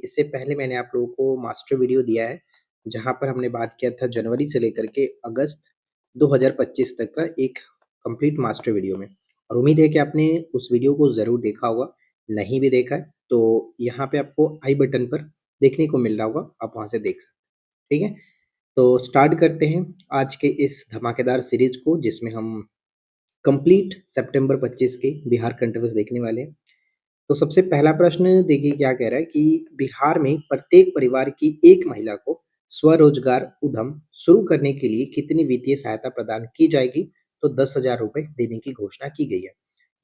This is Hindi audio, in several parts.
इससे पहले मैंने आप लोगों को मास्टर वीडियो दिया है, जहाँ पर हमने बात किया था जनवरी से लेकर के अगस्त 2025 तक का एक कंप्लीट मास्टर वीडियो में। और उम्मीद है कि आपने उस वीडियो को ज़रूर देखा होगा। नहीं भी देखा है तो यहाँ पे आपको आई बटन पर देखने को मिल रहा होगा, आप वहाँ से देख सकते हैं। ठीक है, तो स्टार्ट करते हैं आज के इस धमाकेदार सीरीज को, जिसमें हम कंप्लीट सितंबर 25 के बिहार करंट अफेयर्स देखने वाले हैं। तो सबसे पहला प्रश्न देखिए क्या कह रहा है कि बिहार में प्रत्येक परिवार की एक महिला को स्वरोजगार उद्यम शुरू करने के लिए कितनी वित्तीय सहायता प्रदान की जाएगी? तो 10,000 रुपए देने की घोषणा की गई है।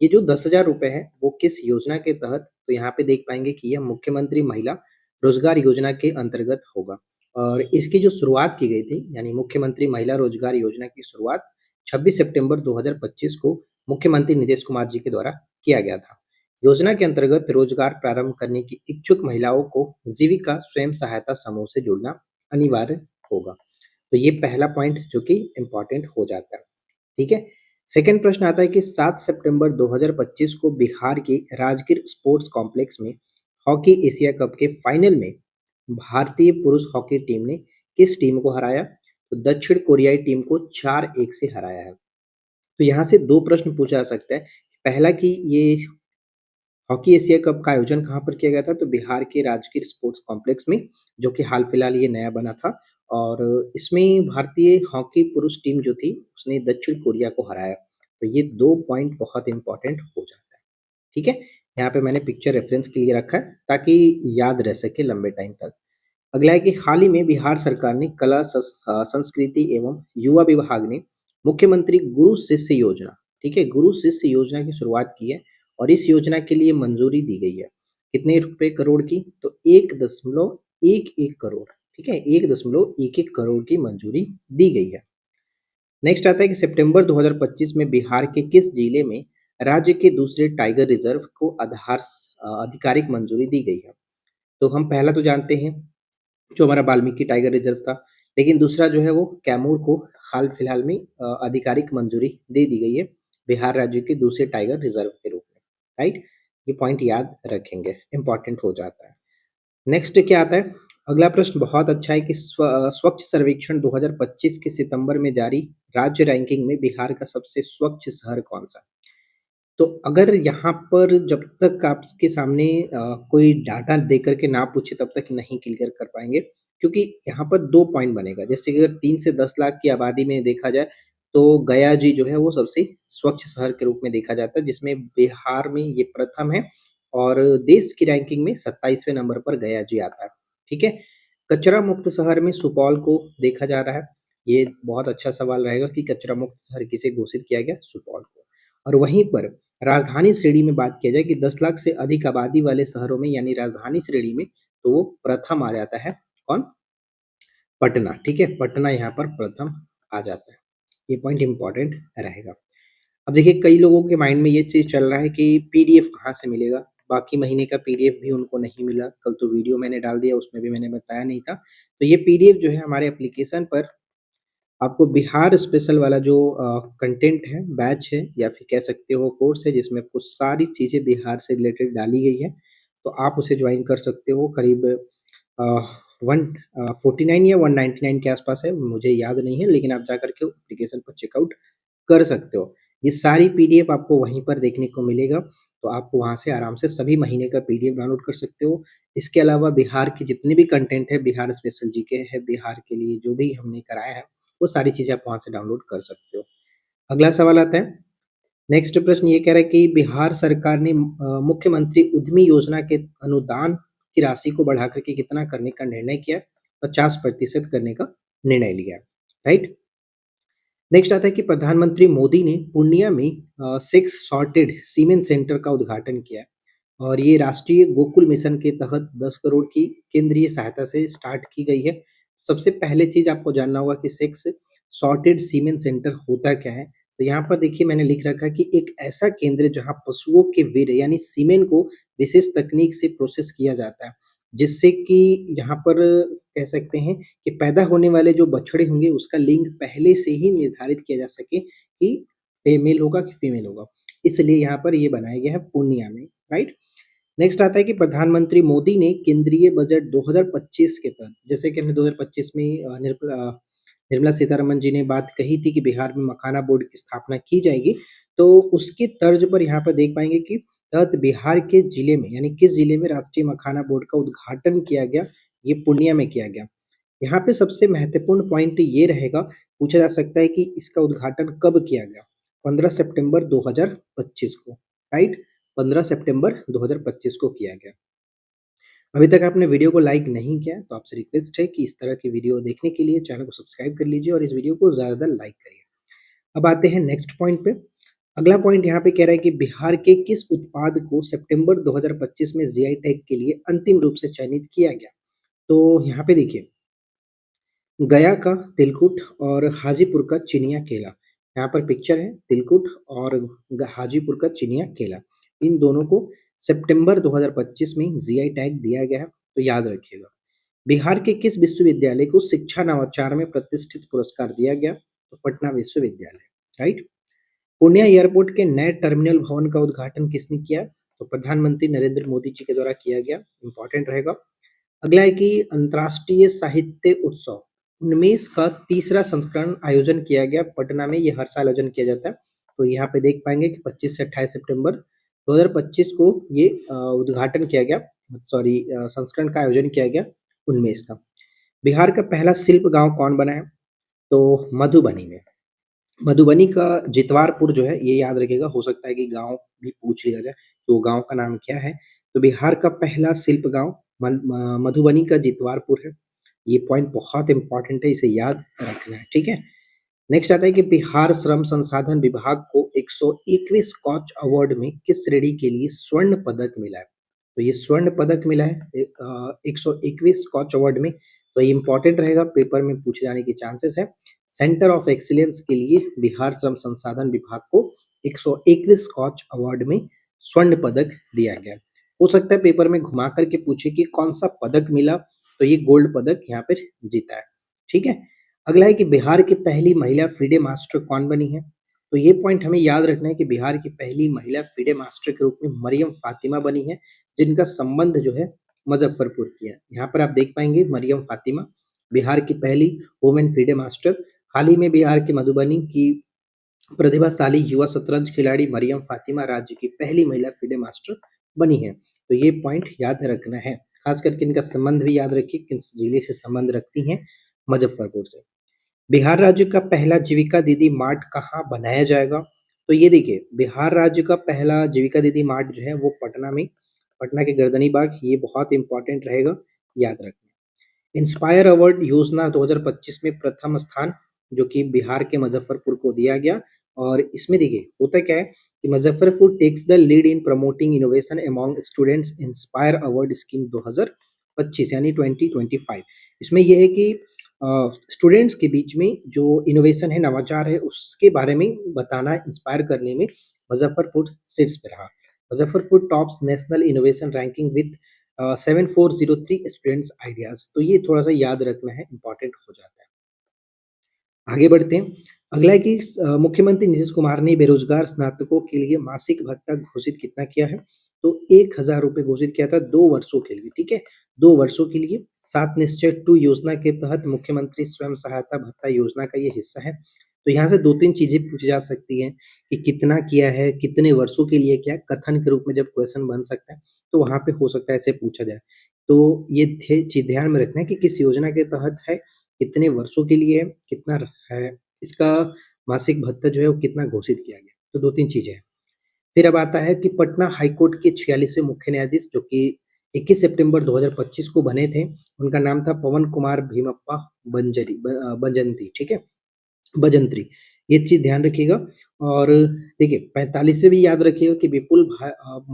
ये जो 10,000 रुपए है वो किस योजना के तहत? तो यहाँ पे देख पाएंगे कि यह मुख्यमंत्री महिला रोजगार योजना के अंतर्गत होगा। और इसकी जो शुरुआत की गई थी, यानी मुख्यमंत्री महिला रोजगार योजना की शुरुआत 26 सितंबर 2025 को मुख्यमंत्री नीतीश कुमार जी के द्वारा किया गया था। योजना के अंतर्गत रोजगार प्रारंभ करने की इच्छुक महिलाओं को जीविका स्वयं सहायता समूह से जुड़ना अनिवार्य होगा। तो ये पहला पॉइंट जो कि इम्पोर्टेंट हो जाता है। ठीक है, सेकंड प्रश्न आता है कि 7 सितंबर 2025 को बिहार के राजगीर स्पोर्ट्स कॉम्प्लेक्स में हॉकी एशिया कप के फाइनल में भारतीय पुरुष हॉकी टीम ने किस टीम को हराया? तो दक्षिण कोरियाई टीम को 4-1 से हराया है। तो यहाँ से दो प्रश्न पूछा जा सकता है। पहला कि ये हॉकी एशिया कप का आयोजन कहाँ पर किया गया था? तो बिहार के राजगीर स्पोर्ट्स कॉम्प्लेक्स में, जो कि हाल फिलहाल ये नया बना था। और इसमें भारतीय हॉकी पुरुष टीम जो थी उसने दक्षिण कोरिया को हराया। तो ये दो पॉइंट बहुत इंपॉर्टेंट हो जाता है। ठीक है, यहाँ पे मैंने पिक्चर रेफरेंस के लिए रखा है ताकि याद रह सके लंबे टाइम तक। अगला है कि हाल ही में बिहार सरकार ने कला संस्कृति एवं युवा विभाग ने मुख्यमंत्री गुरु शिष्य योजना, ठीक है, गुरु शिष्य योजना की शुरुआत की है। और इस योजना के लिए मंजूरी दी गई है कितने रुपए करोड़ की? तो 1.11 करोड़। ठीक है, 1.11 करोड़ की मंजूरी दी गई है। नेक्स्ट आता है कि सितंबर 2025 में बिहार के किस जिले में राज्य के दूसरे टाइगर रिजर्व को आधिकारिक मंजूरी दी गई है? तो हम पहला तो जानते हैं जो हमारा वाल्मीकि टाइगर रिजर्व था, लेकिन दूसरा जो है वो कैमूर को हाल फिलहाल में आधिकारिक मंजूरी दे दी गई है बिहार राज्य के दूसरे टाइगर रिजर्व के रूप में। राइट, ये पॉइंट याद रखेंगे, इंपॉर्टेंट हो जाता है। नेक्स्ट क्या आता है? अगला प्रश्न बहुत अच्छा है कि स्वच्छ सर्वेक्षण 2025 के सितंबर में जारी राज्य रैंकिंग में बिहार का सबसे स्वच्छ शहर कौन सा? तो अगर यहाँ पर जब तक आपके सामने कोई डाटा दे करके ना पूछे तब तक नहीं क्लियर कर पाएँगे, क्योंकि यहाँ पर 2 पॉइंट बनेगा। जैसे कि अगर 3 से 10 लाख की आबादी में देखा जाए, तो गया जी जो है वो सबसे स्वच्छ शहर के रूप में देखा जाता है, जिसमें बिहार में ये प्रथम है। और देश की रैंकिंग में 27वें नंबर पर गया जी आता है। ठीक है? कचरा मुक्त शहर में सुपौल को देखा जा रहा है। ये बहुत अच्छा सवाल रहेगा कि कचरा मुक्त शहर किसे घोषित किया गया? सुपौल को। और वहीं पर राजधानी श्रेणी में बात किया जाए कि 10 लाख से अधिक आबादी वाले शहरों में, यानी राजधानी श्रेणी में, तो वो प्रथम आ जाता है कौन? पटना। ठीक है, पटना यहाँ पर प्रथम आ जाता है। ये पॉइंट इंपॉर्टेंट रहेगा। अब देखिए कई लोगों के माइंड में ये चीज़ चल रहा है कि पीडीएफ कहाँ से मिलेगा? बाकी महीने का पीडीएफ भी उनको नहीं मिला। कल तो वीडियो मैंने डाल दिया, उसमें भी मैंने बताया नहीं था। तो ये पीडीएफ जो है हमारे एप्लीकेशन पर आपको बिहार स्पेशल वाला जो कंटेंट है, बैच है, या फिर कह सकते हो कोर्स है, जिसमें आपको सारी चीज़ें बिहार से रिलेटेड डाली गई है। तो आप उसे ज्वाइन कर सकते हो। करीब 149 या 199 के आसपास है, मुझे याद नहीं है, लेकिन आप जाकर के एप्लीकेशन पर चेकआउट कर सकते हो। ये सारी पीडीएफ आपको वहीं पर देखने को मिलेगा, तो आप वहाँ से आराम से सभी महीने का पीडीएफ डाउनलोड कर सकते हो। इसके अलावा बिहार के जितने भी कंटेंट है, बिहार स्पेशल जीके है, बिहार के लिए जो भी हमने कराया है, वो सारी चीज़ें आप वहाँ से डाउनलोड कर सकते हो। अगला सवाल आता है, नेक्स्ट प्रश्न ये कह रहा है कि बिहार सरकार ने मुख्यमंत्री उद्यमी योजना के अनुदान की राशि को बढ़ा करके कितना करने का निर्णय किया? 50% करने का निर्णय लिया। राइट, नेक्स्ट आता है कि प्रधानमंत्री मोदी ने पूर्णिया में 6 सॉर्टेड सीमेंट सेंटर का उद्घाटन किया। और ये राष्ट्रीय गोकुल मिशन के तहत 10 करोड़ की केंद्रीय सहायता से स्टार्ट की गई है। सबसे पहले चीज़ आपको जानना होगा कि 6 सॉर्टेड सीमेंट सेंटर होता क्या है? तो यहाँ पर देखिए मैंने लिख रखा है कि एक ऐसा केंद्र जहाँ पशुओं के वीर्य यानी सीमेंट को विशेष तकनीक से प्रोसेस किया जाता है, जिससे कि यहाँ पर कह सकते हैं कि पैदा होने वाले जो बछड़े होंगे उसका लिंग पहले से ही निर्धारित किया जा सके कि मेल होगा कि फीमेल होगा। इसलिए यहाँ पर ये बनाया गया है पूर्णिया में। राइट, नेक्स्ट आता है कि प्रधानमंत्री मोदी ने केंद्रीय बजट 2025 के तहत, जैसे कि हमने 2025 में निर्मला सीतारमण जी ने बात कही थी कि बिहार में मखाना बोर्ड की स्थापना की जाएगी, तो उसकी तर्ज पर यहाँ पर देख पाएँगे कि तहत बिहार के जिले में, यानी किस जिले में राष्ट्रीय मखाना बोर्ड का उद्घाटन किया गया, ये पूर्णिया में किया गया। यहाँ पे सबसे महत्वपूर्ण पॉइंट ये रहेगा, पूछा जा सकता है कि इसका उद्घाटन कब किया गया? 15 सितंबर 2025 को, राइट? 15 सितंबर 2025 को किया गया। अभी तक आपने वीडियो को लाइक नहीं किया, तो आपसे रिक्वेस्ट है कि इस तरह की वीडियो देखने के लिए चैनल को सब्सक्राइब कर लीजिए और इस वीडियो को ज़्यादा लाइक करिए। अब आते हैं नेक्स्ट पॉइंट पे। अगला पॉइंट यहाँ पे कह रहा है कि बिहार के किस उत्पाद को सितंबर 2025 में जीआई टैग के लिए अंतिम रूप से चयनित किया गया? तो यहाँ पे देखिए, गया का तिलकुट और हाजीपुर का चिनिया केला। यहाँ पर पिक्चर है तिलकुट और हाजीपुर का चिनिया केला। इन दोनों को सितंबर 2025 में जीआई टैग दिया गया है, तो याद रखिएगा। बिहार के किस विश्वविद्यालय को शिक्षा नवाचार में प्रतिष्ठित पुरस्कार दिया गया? तो पटना विश्वविद्यालय, राइट? पूर्णिया एयरपोर्ट के नए टर्मिनल भवन का उद्घाटन किसने किया? तो प्रधानमंत्री नरेंद्र मोदी जी के द्वारा किया गया। इंपॉर्टेंट रहेगा। अगला है कि अंतर्राष्ट्रीय साहित्य उत्सव 19 का तीसरा संस्करण आयोजन किया गया पटना में। ये हर साल आयोजन किया जाता है। तो यहाँ पे देख पाएंगे कि 25 से 28 सितंबर 2025 को ये उद्घाटन किया गया, सॉरी संस्करण का आयोजन किया गया 19 का। बिहार का पहला शिल्प गांव कौन बना है? तो मधुबनी में। मधुबनी का जितवारपुर जो है, ये याद रखिएगा, हो सकता है कि गाँव भी पूछ लिया जाए, तो गाँव का नाम क्या है? तो बिहार का पहला शिल्प गाँव मधुबनी का जितवारपुर है। ये पॉइंट बहुत इंपॉर्टेंट है, इसे याद रखना है, ठीक है? नेक्स्ट आता है कि बिहार श्रम संसाधन विभाग को 121 स्कॉच अवार्ड में किस श्रेणी के लिए स्वर्ण पदक मिला है? तो ये स्वर्ण पदक मिला है 121 स्कॉच अवार्ड में। तो ये इंपॉर्टेंट रहेगा, पेपर में पूछे जाने की चांसेस है। सेंटर ऑफ एक्सीलेंस के लिए बिहार श्रम संसाधन विभाग को 121 स्कॉच अवार्ड में स्वर्ण पदक दिया गया। हो सकता है पेपर में घुमा करके पूछे कि कौन सा पदक मिला, तो ये गोल्ड पदक यहाँ पर जीता है, ठीक है? अगला है कि बिहार की पहली महिला फीडे मास्टर कौन बनी है? तो ये पॉइंट हमें याद रखना है कि बिहार की पहली महिला फीडे मास्टर के रूप में मरियम फातिमा बनी है, जिनका संबंध जो है मुजफ्फरपुर की है। यहाँ पर आप देख पाएंगे मरियम फातिमा, बिहार की पहली वुमेन फीडे मास्टर। हाल ही में बिहार के मधुबनी की प्रतिभाशाली युवा शतरंज खिलाड़ी मरियम फातिमा राज्य की पहली महिला फीडे मास्टर बनी है। तो ये पॉइंट याद रखना है, खास करके इनका संबंध भी याद रखिए, किस जिले से संबंध रखती हैं? मुजफ्फरपुर से। बिहार राज्य का पहला जीविका दीदी मार्ट कहाँ बनाया जाएगा? तो ये देखिए, बिहार राज्य का पहला जीविका दीदी मार्ट जो है वो पटना में, पटना के गर्दनी बाग, ये बहुत इंपॉर्टेंट रहेगा, याद रखना। इंस्पायर अवार्ड योजना 2025 में प्रथम स्थान जो कि बिहार के मुजफ्फरपुर को दिया गया। और इसमें देखिए होता क्या है कि Muzaffarpur takes the lead in promoting innovation among students inspire award scheme 2025 यानी 2025। इसमें यह है कि स्टूडेंट्स के बीच में जो इनोवेशन है, नवाचार है, उसके बारे में बताना, इंस्पायर करने में मुजफ्फरपुर शीर्ष पे रहा। Muzaffarpur tops national innovation ranking with 7403 students ideas. तो ये थोड़ा सा याद रखना है, इंपॉर्टेंट हो जाता है। आगे बढ़ते हैं। अगला है कि मुख्यमंत्री नीतीश कुमार ने बेरोजगार स्नातकों के लिए मासिक भत्ता घोषित कितना किया है? तो 1000 रुपये घोषित किया था 2 वर्षों के लिए, ठीक है? 2 वर्षों के लिए। 7 निश्चय 2 योजना के तहत मुख्यमंत्री स्वयं सहायता भत्ता योजना का ये हिस्सा है। तो यहाँ से 2-3 चीज़ें पूछी जा सकती हैं कि कितना किया है, कितने वर्षों के लिए किया है, कथन के रूप में जब क्वेश्चन बन सकता है, तो वहाँ पे हो सकता है ऐसे पूछा जाए। तो ये चीज़ ध्यान में रखना है कि किस योजना के तहत है, कितने वर्षों के लिए है, कितना है, इसका मासिक भत्ता जो है वो कितना घोषित किया गया। तो 2-3 चीज़ें हैं। फिर अब आता है कि पटना हाईकोर्ट के 46वें मुख्य न्यायाधीश जो कि 21 सितंबर 2025 को बने थे, उनका नाम था पवन कुमार भीमप्पा बंजंती, ठीक है? बजंत्री। ये चीज़ ध्यान रखिएगा। और देखिए 45वें भी याद रखिएगा कि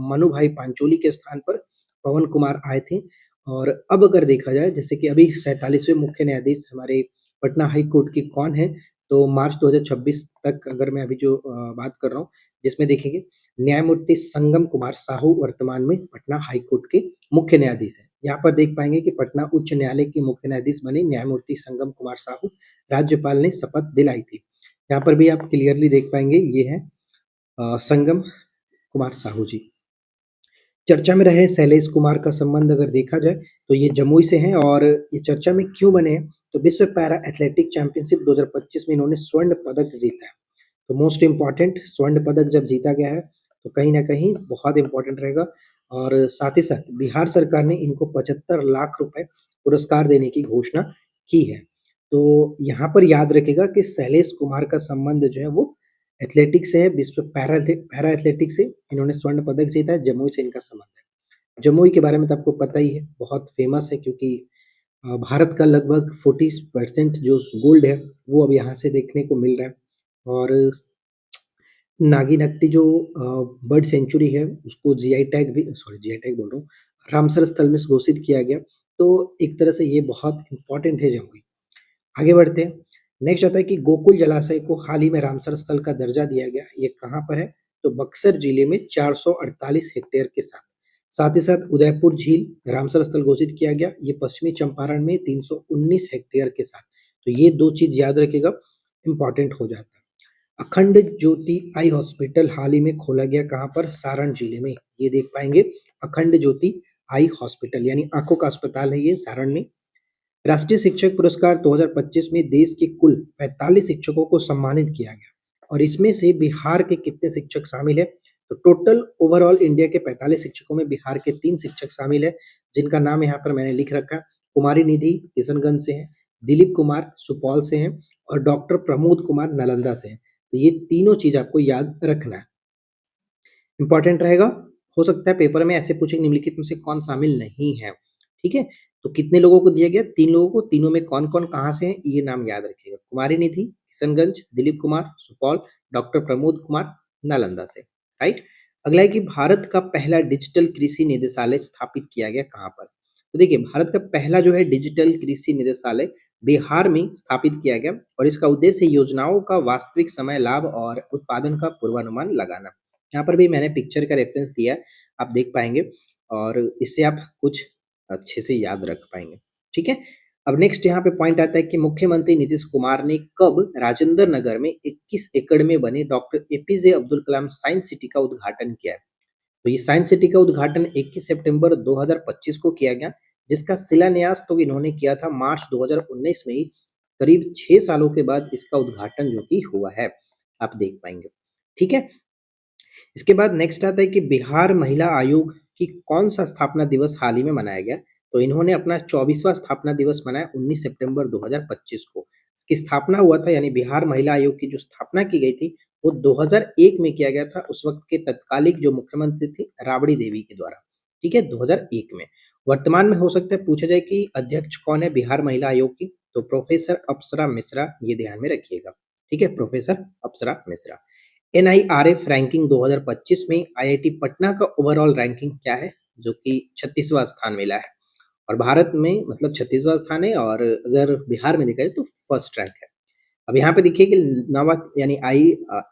मनु भाई पांचोली के स्थान पर पवन कुमार आए थे। और अब अगर देखा जाए, जैसे कि अभी 47वें मुख्य न्यायाधीश हमारे पटना हाई कोर्ट के कौन है? तो मार्च 2026 तक अगर मैं अभी जो बात कर रहा हूँ, जिसमें देखेंगे न्यायमूर्ति संगम कुमार साहू वर्तमान में पटना हाई कोर्ट के मुख्य न्यायाधीश हैं। यहाँ पर देख पाएंगे कि पटना उच्च न्यायालय के मुख्य न्यायाधीश बने न्यायमूर्ति संगम कुमार साहू, राज्यपाल ने शपथ दिलाई थी। यहाँ पर भी आप क्लियरली देख पाएंगे, ये है संगम कुमार साहू जी। चर्चा में रहे शैलेश कुमार का संबंध अगर देखा जाए तो ये जमुई से हैं और ये चर्चा में क्यों बने हैं, तो विश्व पैरा एथलेटिक चैंपियनशिप 2025 में इन्होंने स्वर्ण पदक जीता है। तो मोस्ट इम्पॉर्टेंट स्वर्ण पदक जब जीता गया है तो कहीं ना कहीं बहुत इम्पोर्टेंट रहेगा। और साथ ही साथ बिहार सरकार ने इनको 75 लाख रुपए पुरस्कार देने की घोषणा की है। तो यहाँ पर याद रखेगा कि शैलेश कुमार का संबंध जो है वो एथलेटिक्स से है, विश्व पैरा एथलेटिक्स से इन्होंने स्वर्ण पदक जीता है, जमुई से इनका संबंध है। जमुई के बारे में तो आपको पता ही है, बहुत फेमस है क्योंकि भारत का लगभग 40% जो गोल्ड है वो अब यहाँ से देखने को मिल रहा है। और नागीनट्टी जो बर्ड सेंचुरी है उसको जीआई टैग भी, सॉरी जीआई टैग बोल रहा हूँ, रामसर स्थल में घोषित किया गया। तो एक तरह से ये बहुत इम्पोर्टेंट है जमुई। आगे बढ़ते हैं। नेक्स्ट आता है कि गोकुल जलाशय को हाल ही में रामसर स्थल का दर्जा दिया गया। ये कहाँ पर है? तो बक्सर जिले में 448 हेक्टेयर के साथ। साथ ही साथ उदयपुर झील रामसर स्थल घोषित किया गया। ये पश्चिमी चंपारण में 319 हेक्टेयर के साथ। तो ये दो चीज याद रखेगा, इंपॉर्टेंट हो जाता है। अखंड ज्योति आई हॉस्पिटल हाल ही में खोला गया, कहाँ पर? सारण जिले में। ये देख पाएंगे, अखंड ज्योति आई हॉस्पिटल यानी आंखों का अस्पताल है ये सारण में। राष्ट्रीय शिक्षक पुरस्कार 2025 में देश के कुल 45 शिक्षकों को सम्मानित किया गया और इसमें से बिहार के कितने शिक्षक शामिल है? तो टोटल ओवरऑल इंडिया के 45 शिक्षकों में बिहार के 3 शिक्षक शामिल है, जिनका नाम यहाँ पर मैंने लिख रखा है। कुमारी निधि किशनगंज से है, दिलीप कुमार सुपौल से हैं और डॉक्टर प्रमोद कुमार नालंदा से हैं। तो ये तीनों चीज आपको याद रखना है, इंपॉर्टेंट रहेगा। हो सकता है पेपर में ऐसे पूछे निम्नलिखित में से कौन शामिल नहीं है। ठीक है, तो कितने लोगों को दिया गया? 3 लोगों को। तीनों में कौन कौन कहाँ से हैं ये नाम याद रखिएगा। कुमारी निधि किशनगंज, दिलीप कुमार सुपौल, डॉक्टर प्रमोद कुमार नालंदा से। राइट। अगला है कि भारत का पहला डिजिटल कृषि निदेशालय स्थापित किया गया कहाँ पर? तो देखिए, भारत का पहला जो है डिजिटल कृषि निदेशालय बिहार में स्थापित किया गया और इसका उद्देश्य योजनाओं का वास्तविक समय लाभ और उत्पादन का पूर्वानुमान लगाना। यहाँ पर भी मैंने पिक्चर का रेफरेंस दिया है, आप देख पाएंगे और इससे आप कुछ अच्छे से याद रख पाएंगे। ठीक है, अब नेक्स्ट यहाँ पे पॉइंट आता है कि मुख्यमंत्री नीतीश कुमार ने कब राजेंद्र नगर में 21 एकड़ में बने doctor APJ Abdul Kalam science city का उद्घाटन किया है? तो ये साइंस सिटी का उद्घाटन 21 सितंबर 2025 को किया गया, जिसका शिलान्यास तो इन्होंने किया था मार्च 2019 में ही। करीब 6 सालों के बाद इसका उद्घाटन जो कि हुआ है, आप देख पाएंगे। ठीक है, इसके बाद नेक्स्ट आता है कि बिहार महिला आयोग की कौन सा स्थापना दिवस हाल ही में मनाया गया? तो इन्होंने अपना 24वां स्थापना दिवस मनाया 19 सितंबर 2025 को। इसकी स्थापना हुआ था, यानी बिहार महिला आयोग की जो स्थापना की गई थी वो 2001 में किया गया था, उस वक्त के तत्कालिक जो मुख्यमंत्री थी राबड़ी देवी के द्वारा। ठीक है, 2001 में। वर्तमान में हो सकता है पूछा जाए कि अध्यक्ष कौन है बिहार महिला आयोग की? तो प्रोफेसर अप्सरा मिश्रा, ये ध्यान में रखिएगा। ठीक है, प्रोफेसर अप्सरा मिश्रा। एनआईआरएफ रैंकिंग 2025 में आईआईटी पटना का ओवरऑल रैंकिंग क्या है? जो कि 36वां स्थान मिला है। और भारत में मतलब 36वां स्थान है और अगर बिहार में देखा जाए तो फर्स्ट रैंक है। अब यहाँ पे देखिए कि नवा यानी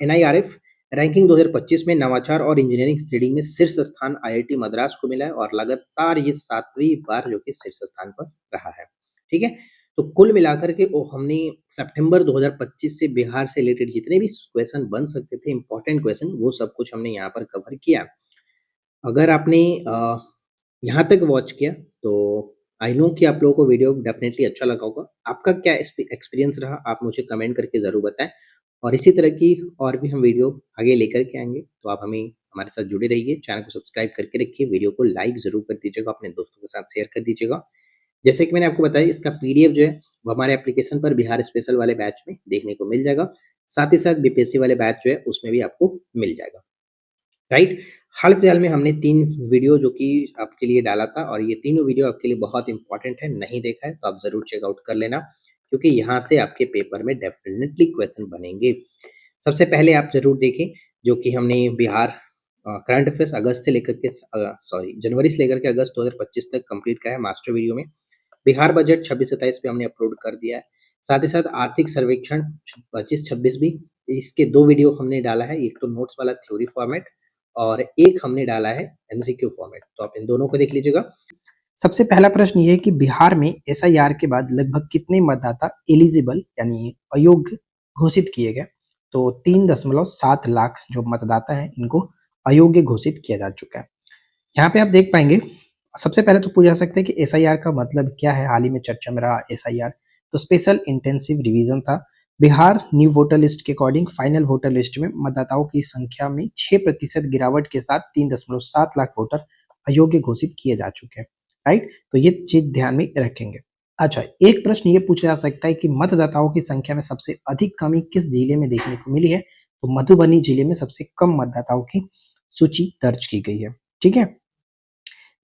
एनआईआरएफ रैंकिंग 2025 में नवाचार और इंजीनियरिंग श्रेणी में शीर्ष स्थान आईआईटी मद्रास को मिला है और लगातार ये 7वीं बार जो कि शीर्ष स्थान पर रहा है। ठीक है, तो कुल मिलाकर के वो हमने सितंबर 2025 से बिहार से रिलेटेड जितने भी क्वेश्चन बन सकते थे, इंपॉर्टेंट क्वेश्चन, वो सब कुछ हमने यहाँ पर कवर किया। अगर आपने यहाँ तक वॉच किया तो आई नो कि आप लोगों को वीडियो डेफिनेटली अच्छा लगा होगा। आपका क्या एक्सपीरियंस रहा, आप मुझे कमेंट करके ज़रूर बताएं। और इसी तरह की और भी हम वीडियो आगे लेकर के आएंगे, तो आप हमें हमारे साथ जुड़े रहिए, चैनल को सब्सक्राइब करके रखिए, वीडियो को लाइक ज़रूर कर दीजिएगा, अपने दोस्तों के साथ शेयर कर दीजिएगा। जैसे कि मैंने आपको बताया, इसका पीडीएफ जो है वो हमारे एप्लीकेशन पर बिहार स्पेशल वाले बैच में देखने को मिल जाएगा। साथ ही साथ बीपीएससी वाले बैच जो है उसमें भी आपको मिल जाएगा। राइट। हाल फिलहाल में हमने 3 वीडियो जो कि आपके लिए डाला था और ये तीनों वीडियो आपके लिए बहुत इंपॉर्टेंट है। नहीं देखा है तो आप ज़रूर चेकआउट कर लेना, क्योंकि यहाँ से आपके पेपर में डेफिनेटली क्वेश्चन बनेंगे। सबसे पहले आप ज़रूर देखें जो कि हमने बिहार करंट अफेयर्स अगस्त से लेकर के जनवरी से लेकर के अगस्त 2025 तक कंप्लीट किया है मास्टर वीडियो में। बिहार बजट 26-27 पे हमने अपलोड कर दिया है। साथ ही साथ आर्थिक सर्वेक्षण 25-26 भी, इसके 2 वीडियो हमने डाला है, एक तो नोट्स वाला थ्योरी फॉर्मेट और एक हमने डाला है एमसीक्यू फॉर्मेट, तो आप इन दोनों को देख लीजिएगा। सबसे पहला प्रश्न ये है कि बिहार में एसआईआर के बाद लगभग कितने मतदाता एलिजिबल यानी अयोग्य घोषित किए गए? तो 3.7 लाख जो मतदाता हैं इनको अयोग्य घोषित किया जा चुका है। यहाँ पे आप देख पाएंगे, सबसे पहले तो पूछा जा सकता है कि एसआईआर का मतलब क्या है। हाल ही में चर्चा में रहा एसआईआर, तो स्पेशल इंटेंसिव रिवीजन था। बिहार न्यू वोटर लिस्ट के अकॉर्डिंग फाइनल वोटर लिस्ट में मतदाताओं की संख्या में 6% गिरावट के साथ 3.7 लाख वोटर अयोग्य घोषित किए जा चुके हैं। राइट, तो ये चीज ध्यान में रखेंगे। अच्छा, एक प्रश्न ये पूछा जा सकता है कि मतदाताओं की संख्या में सबसे अधिक कमी किस जिले में देखने को मिली है। तो मधुबनी जिले में सबसे कम मतदाताओं की सूची दर्ज की गई है। ठीक है,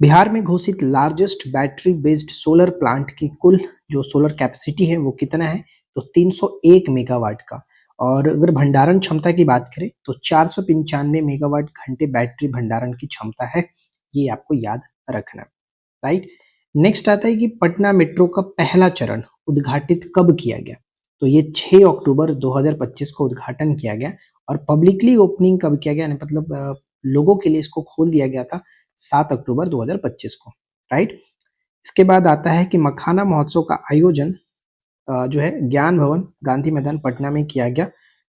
बिहार में घोषित largest battery based solar plant की कुल जो सोलर कैपेसिटी है वो कितना है, तो 301 मेगावाट का। और अगर भंडारण क्षमता की बात करें तो 495 मेगावाट घंटे बैटरी भंडारण की क्षमता है। ये आपको याद रखना, राइट। नेक्स्ट आता है कि पटना मेट्रो का पहला चरण उद्घाटित कब किया गया। तो ये 6 अक्टूबर 2025 को उद्घाटन किया गया। और पब्लिकली ओपनिंग कब किया गया, मतलब लोगों के लिए इसको खोल दिया गया था 7 अक्टूबर 2025 को, राइट। इसके बाद आता है कि मखाना महोत्सव का आयोजन जो है ज्ञान भवन गांधी मैदान पटना में किया गया।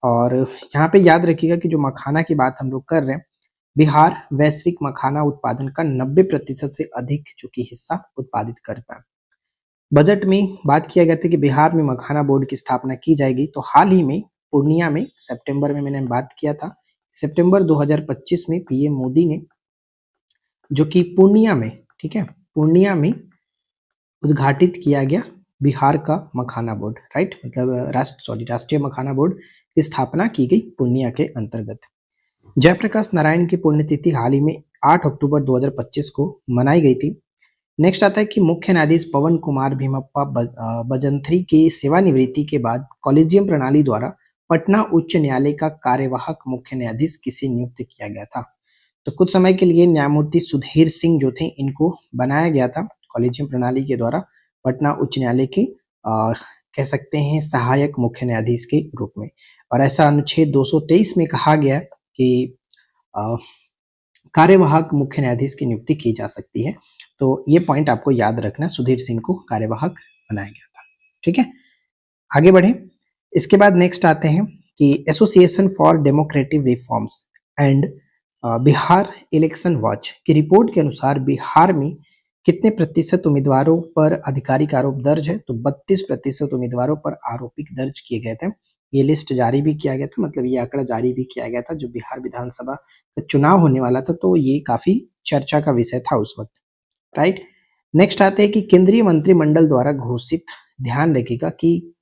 और यहाँ पे याद रखिएगा कि जो मखाना की बात हम लोग कर रहे हैं, बिहार वैश्विक मखाना उत्पादन का 90% से अधिक जो कि हिस्सा उत्पादित करता है। बजट में बात किया गया था कि बिहार में मखाना बोर्ड की स्थापना की जाएगी। तो हाल ही में पूर्णिया में सितंबर में मैंने बात किया था, सितंबर 2025 में पीएम मोदी ने जो कि पूर्णिया में, ठीक है, पूर्णिया में उद्घाटित किया गया बिहार का मखाना बोर्ड, राइट, मतलब राष्ट्रीय मखाना बोर्ड की स्थापना की गई पूर्णिया के अंतर्गत। जयप्रकाश नारायण की पुण्यतिथि हाल ही में 8 अक्टूबर 2025 को मनाई गई थी। नेक्स्ट आता है कि मुख्य न्यायाधीश पवन कुमार भीमप्पा बजंत्री की सेवानिवृत्ति के बाद कॉलेजियम प्रणाली द्वारा पटना उच्च न्यायालय का कार्यवाहक मुख्य न्यायाधीश किसे नियुक्त किया गया था। तो कुछ समय के लिए न्यायमूर्ति सुधीर सिंह जो थे इनको बनाया गया था कॉलेजियम प्रणाली के द्वारा पटना उच्च न्यायालय के कह सकते हैं सहायक मुख्य न्यायाधीश के रूप में। और ऐसा अनुच्छेद 223 में कहा गया कि कार्यवाहक मुख्य न्यायाधीश की नियुक्ति की जा सकती है। तो ये पॉइंट आपको याद रखना, सुधीर सिंह को कार्यवाहक बनाया गया था। ठीक है, आगे बढ़े। इसके बाद नेक्स्ट आते हैं कि association for democratic reforms and Bihar election watch की रिपोर्ट के अनुसार बिहार में कितने प्रतिशत उम्मीदवारों पर आधिकारिक आरोप दर्ज है। तो 32% उम्मीदवारों पर आरोपित दर्ज किए गए थे। ये लिस्ट जारी भी किया गया था, मतलब ये आंकड़ा जारी भी किया गया था जो बिहार विधानसभा का चुनाव होने वाला था, तो ये काफी चर्चा का विषय था उस वक्त, राइट। नेक्स्ट आते हैं कि केंद्रीय मंत्रिमंडल द्वारा घोषित, ध्यान रखिएगा कि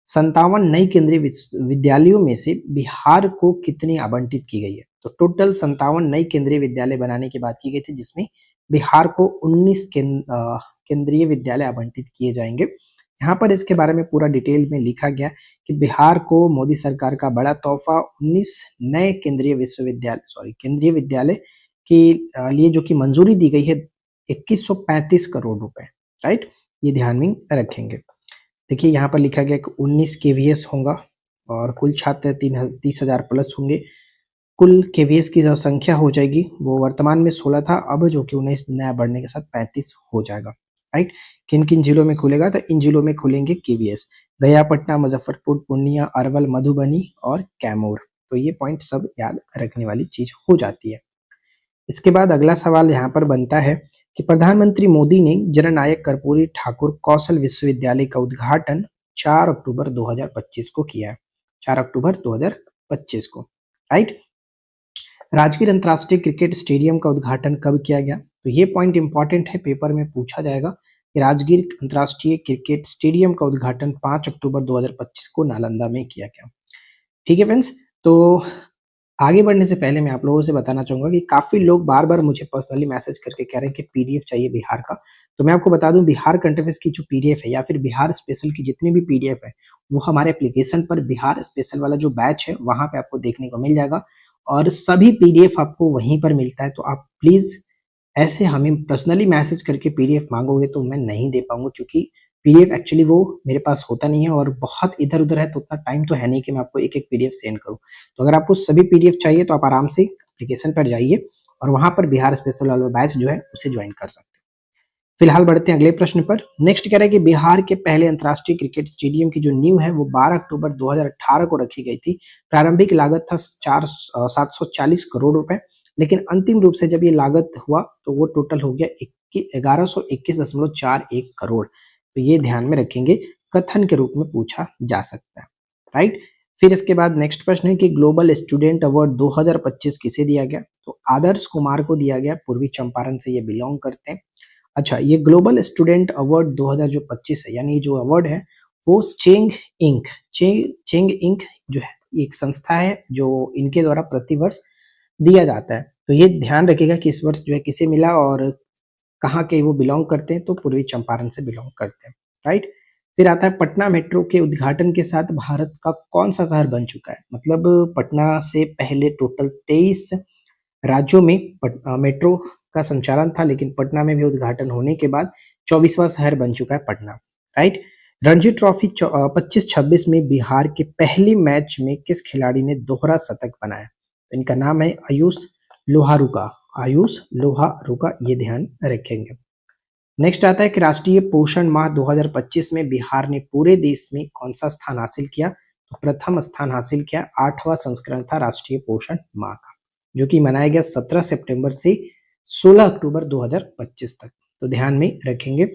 57 नई केंद्रीय विद्यालयों में से बिहार को कितनी आवंटित की गई है। तो टोटल 57 नई केंद्रीय विद्यालय बनाने की बात की गई थी, जिसमें बिहार को 19 केंद्रीय विद्यालय आवंटित किए जाएंगे। यहाँ पर इसके बारे में पूरा डिटेल में लिखा गया कि बिहार को मोदी सरकार का बड़ा तोहफा 19 नए केंद्रीय विद्यालय के लिए जो कि मंजूरी दी गई है 2135 करोड़ रुपए, राइट, ये ध्यान में रखेंगे। देखिए यहाँ पर लिखा गया कि 19 केवीएस होगा और कुल छात्र 30,000 प्लस होंगे। कुल केवीएस की जो संख्या हो जाएगी वो वर्तमान में 16 था, अब जो कि 19 नया बढ़ने के साथ 35 हो जाएगा, राइट। किन किन जिलों में खुलेगा, तो इन जिलों में खुलेंगे केवीएस, गया, पटना, मुजफ्फरपुर, पूर्णिया, अरवल, मधुबनी और कैमूर। तो ये पॉइंट सब याद रखने वाली चीज हो जाती है। इसके बाद अगला सवाल यहाँ पर बनता है कि प्रधानमंत्री मोदी ने जननायक कर्पूरी ठाकुर कौशल विश्वविद्यालय का उद्घाटन 4 अक्टूबर 2025 को किया है, 4 अक्टूबर 2025 को, राइट। राजगीर अंतर्राष्ट्रीय क्रिकेट स्टेडियम का उद्घाटन कब किया गया। तो ये पॉइंट इंपॉर्टेंट है, पेपर में पूछा जाएगा कि राजगीर अंतर्राष्ट्रीय क्रिकेट स्टेडियम का उद्घाटन 5 अक्टूबर 2025 को नालंदा में किया गया। ठीक है फ्रेंड्स, तो आगे बढ़ने से पहले मैं आप लोगों से बताना चाहूंगा कि काफी लोग बार बार मुझे पर्सनली मैसेज करके कह रहे हैं कि पीडीएफ चाहिए बिहार का। तो मैं आपको बता दूं, बिहार करंट अफेयर्स की जो पीडीएफ है या फिर बिहार स्पेशल की जितनी भी पीडीएफ है वो हमारे एप्लीकेशन पर बिहार स्पेशल वाला जो बैच है वहां पे आपको देखने को मिल जाएगा और सभी पीडीएफ आपको वहीं पर मिलता है। तो आप प्लीज ऐसे हमें पर्सनली मैसेज करके पीडीएफ मांगोगे तो मैं नहीं दे पाऊंगा, क्योंकि पीडीएफ एक्चुअली वो मेरे पास होता नहीं है और बहुत इधर उधर है, तो उतना टाइम तो है नहीं कि मैं आपको एक एक पीडीएफ सेंड करूं। तो अगर आपको सभी पीडीएफ चाहिए तो आप आराम से एप्लीकेशन पर जाइए और वहां पर बिहार स्पेशल वाला बैच जो है उसे ज्वाइन कर सकते हैं। फिलहाल बढ़ते हैं अगले प्रश्न पर। नेक्स्ट कह रहा है कि बिहार के पहले अंतर्राष्ट्रीय क्रिकेट स्टेडियम की जो नींव है वो 12 अक्टूबर 2018 को रखी गई थी। प्रारंभिक लागत था 740 करोड़ रुपए लेकिन अंतिम रूप से जब ये लागत हुआ तो वो टोटल हो गया 1121.41 करोड़। तो ये ध्यान में रखेंगे, कथन के रूप में पूछा जा सकता है, राइट। फिर इसके बाद नेक्स्ट प्रश्न है कि ग्लोबल स्टूडेंट अवार्ड 2025 किसे दिया गया? तो आदर्श कुमार को दिया गया, पूर्वी चंपारण से ये बिलोंग करते हैं। अच्छा, ये ग्लोबल स्टूडेंट अवार्ड 2025 है, यानी जो अवार्ड है वो चेंग इंक, चेंग इंक जो है एक संस्था है जो इनके द्वारा प्रतिवर्ष दिया जाता है। तो ये ध्यान रखिएगा कि इस वर्ष जो है किसे मिला और कहाँ के वो बिलोंग करते हैं, तो पूर्वी चंपारण से बिलोंग करते हैं, राइट। फिर आता है पटना मेट्रो के उद्घाटन के साथ भारत का कौन सा शहर बन चुका है? मतलब पटना से पहले टोटल 23 राज्यों में मेट्रो का संचालन था, लेकिन पटना में भी उद्घाटन होने के बाद 24वां शहर बन चुका है पटना, राइट। रणजी ट्रॉफी 25-26 में बिहार के पहले मैच में किस खिलाड़ी ने दोहरा शतक बनाया? तो इनका नाम है आयुष लोहारुका, आयुष लोहारुका, ये ध्यान रखेंगे। नेक्स्ट आता है कि राष्ट्रीय पोषण माह 2025 में बिहार ने पूरे देश में कौन सा स्थान हासिल किया? तो प्रथम स्थान हासिल किया। 8वां संस्करण था राष्ट्रीय पोषण माह का, जो कि मनाया गया 17 सितंबर से 16 अक्टूबर 2025 तक। तो ध्यान में रखेंगे।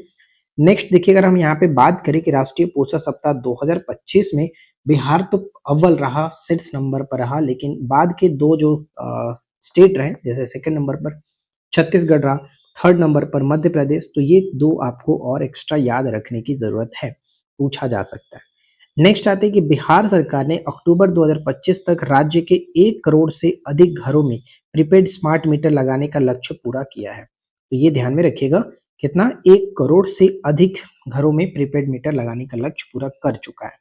नेक्स्ट देखिए, अगर हम यहाँ पे बात करें कि राष्ट्रीय पोषण सप्ताह 2025 में बिहार तो अव्वल रहा, शीर्ष नंबर पर रहा, लेकिन बाद के दो जो स्टेट रहे, जैसे सेकंड नंबर पर छत्तीसगढ़ रहा, थर्ड नंबर पर मध्य प्रदेश, तो ये दो आपको और एक्स्ट्रा याद रखने की जरूरत है, पूछा जा सकता है। नेक्स्ट आते हैं कि बिहार सरकार ने अक्टूबर 2025 तक राज्य के 1 करोड़ से अधिक घरों में प्रीपेड स्मार्ट मीटर लगाने का लक्ष्य पूरा किया है। तो ये ध्यान में रखिएगा, कितना? 1 करोड़ से अधिक घरों में प्रीपेड मीटर लगाने का लक्ष्य पूरा कर चुका है।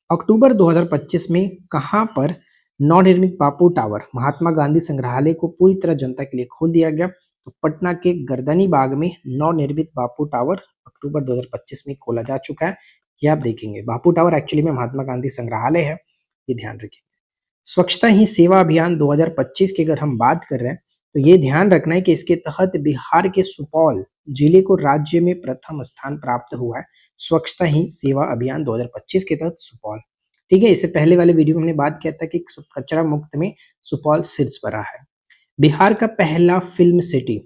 अक्टूबर 2025 में कहां पर नवनिर्मित बापू टावर महात्मा गांधी संग्रहालय को पूरी तरह जनता के लिए खोल दिया गया? तो पटना के गर्दनी बाग में नवनिर्मित बापू टावर अक्टूबर 2025 में खोला जा चुका है। ये आप देखेंगे, बापू टावर एक्चुअली में महात्मा गांधी संग्रहालय है, ये ध्यान रखिए। स्वच्छता ही सेवा अभियान 2025 की अगर हम बात कर रहे हैं, तो ये ध्यान रखना है कि इसके तहत बिहार के सुपौल जिले को राज्य में प्रथम स्थान प्राप्त हुआ है। स्वच्छता ही सेवा अभियान 2025 के तहत सुपौल, ठीक है। इससे पहले वाले वीडियो में हमने बात किया था कि कचरा मुक्त में सुपौल शीर्ष पर रहा है। बिहार का पहला फिल्म सिटी